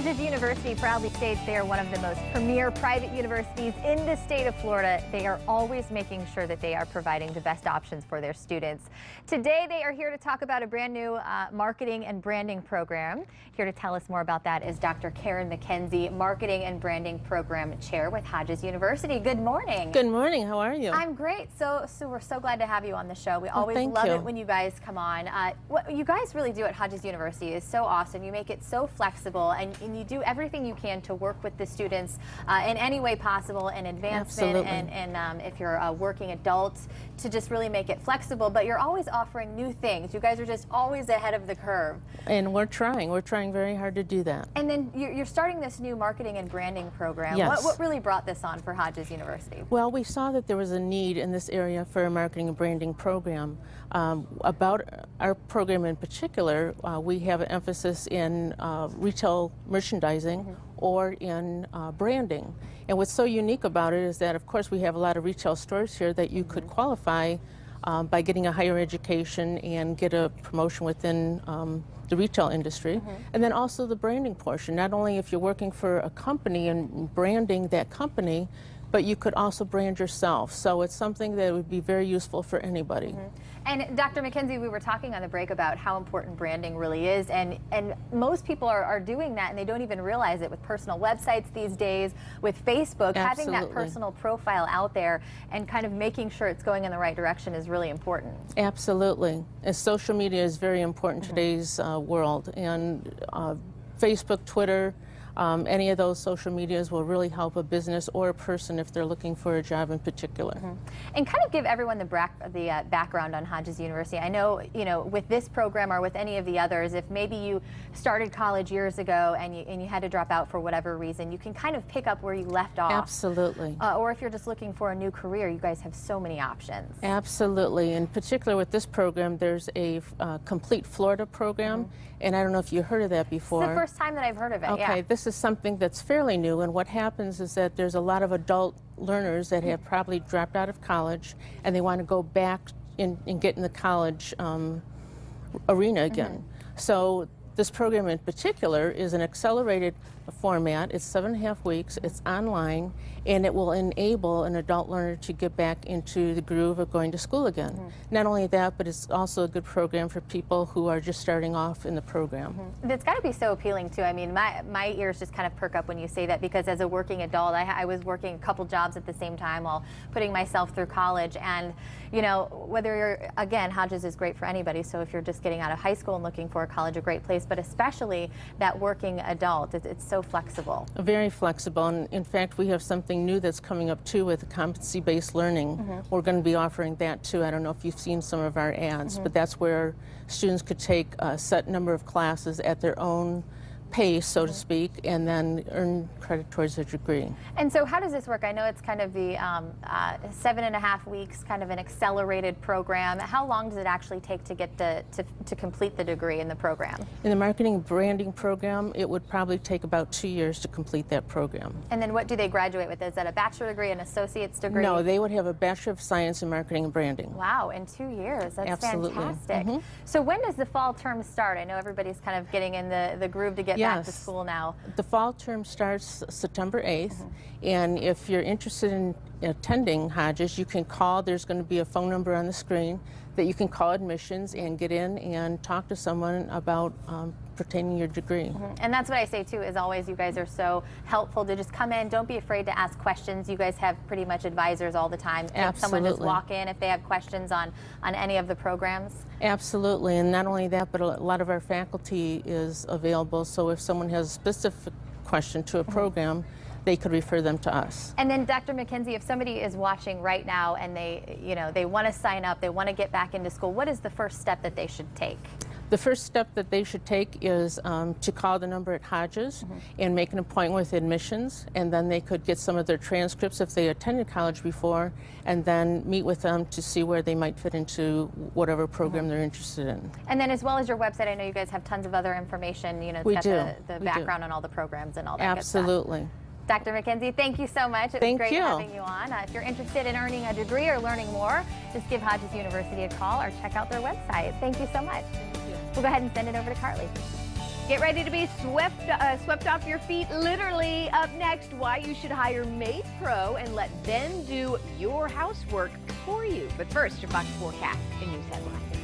Hodges University proudly states they are one of the most premier private universities in the state of Florida. They are always making sure that they are providing the best options for their students. Today they are here to talk about a brand new marketing and branding program. Here to tell us more about that is Dr. Karen McKenzie, Marketing and Branding Program Chair with Hodges University. Good morning. Good morning. How are you? I'm great. So we're so glad to have you on the show. We always love it when you guys come on. What you guys really do at Hodges University is so awesome. You make it so flexible, and you do everything you can to work with the students in any way possible, in advancement and if you're a working adult, to just really make it flexible. But you're always offering new things. You guys are just always ahead of the curve. And we're trying very hard to do that. And then you're starting this new marketing and branding program. Yes. What really brought this on for Hodges University? Well, we saw that there was a need in this area for a marketing and branding program. About our program in particular, we have an emphasis in retail merchandising or in branding. And what's so unique about it is that, of course, we have a lot of retail stores here that you could qualify by getting a higher education and get a promotion within the retail industry. And then also the branding portion. Not only if you're working for a company and branding that company, but you could also brand yourself. So it's something that would be very useful for anybody. And Dr. McKenzie, we were talking on the break about how important branding really is, and most people are doing that and they don't even realize it with personal websites these days, with Facebook. Having that personal profile out there and kind of making sure it's going in the right direction is really important. Absolutely. And social media is very important in today's world, and Facebook, Twitter, any of those social medias will really help a business or a person if they're looking for a job in particular. And kind of give everyone the background on Hodges University. I know, with this program or with any of the others, if maybe you started college years ago and you had to drop out for whatever reason, you can kind of pick up where you left off. Absolutely. Or if you're just looking for a new career, you guys have so many options. Absolutely. In particular with this program, there's a complete Florida program, and I don't know if you heard of that before. It's the first time that I've heard of it. Okay, yeah. This is something that's fairly new, and what happens is that there's a lot of adult learners that have probably dropped out of college and they want to go back and get in the college arena again. So this program in particular is an accelerated format. It's 7.5 weeks, it's online, and it will enable an adult learner to get back into the groove of going to school again. Not only that, but it's also a good program for people who are just starting off in the program. It's got to be so appealing too. I mean, my ears just kind of perk up when you say that, because as a working adult, I was working a couple jobs at the same time while putting myself through college. And whether you're, again, Hodges is great for anybody, so if you're just getting out of high school and looking for a college, a great place, but especially that working adult, it's so flexible. Very flexible, and in fact we have something new that's coming up too with competency-based learning. We're going to be offering that too. I don't know if you've seen some of our ads, but that's where students could take a set number of classes at their own pace, so to speak, and then earn credit towards their degree. And so how does this work? I know it's kind of the 7.5 weeks, kind of an accelerated program. How long does it actually take to get to complete the degree in the program? In the marketing and branding program, it would probably take about 2 years to complete that program. And then what do they graduate with? Is that a bachelor degree, an associate's degree? No, they would have a Bachelor of Science in Marketing and Branding. Wow, in 2 years. That's Absolutely. fantastic. So when does the fall term start? I know everybody's kind of getting in the groove to get back to school now. The fall term starts September 8th, and if you're interested in attending Hodges, you can call. There's going to be a phone number on the screen that you can call admissions and get in and talk to someone about pertaining your degree. And that's what I say too, is always you guys are so helpful to just come in. Don't be afraid to ask questions. You guys have pretty much advisors all the time. Can someone just walk in if they have questions on any of the programs? Absolutely, and not only that, but a lot of our faculty is available, so if someone has a specific question to a program, they could refer them to us. And then Dr. McKenzie, if somebody is watching right now and they want to sign up, they want to get back into school, what is the first step that they should take? The first step that they should take is to call the number at Hodges and make an appointment with admissions, and then they could get some of their transcripts if they attended college before, and then meet with them to see where they might fit into whatever program they're interested in. And then as well as your website, I know you guys have tons of other information, it's got the background on all the programs and all that good stuff. Absolutely. Dr. McKenzie, thank you so much. It was great having you on. If you're interested in earning a degree or learning more, just give Hodges University a call or check out their website. Thank you so much. We'll go ahead and send it over to Carly. Get ready to be swept off your feet, literally. Up next, why you should hire Made Pro and let them do your housework for you. But first, your Fox forecast and news headlines.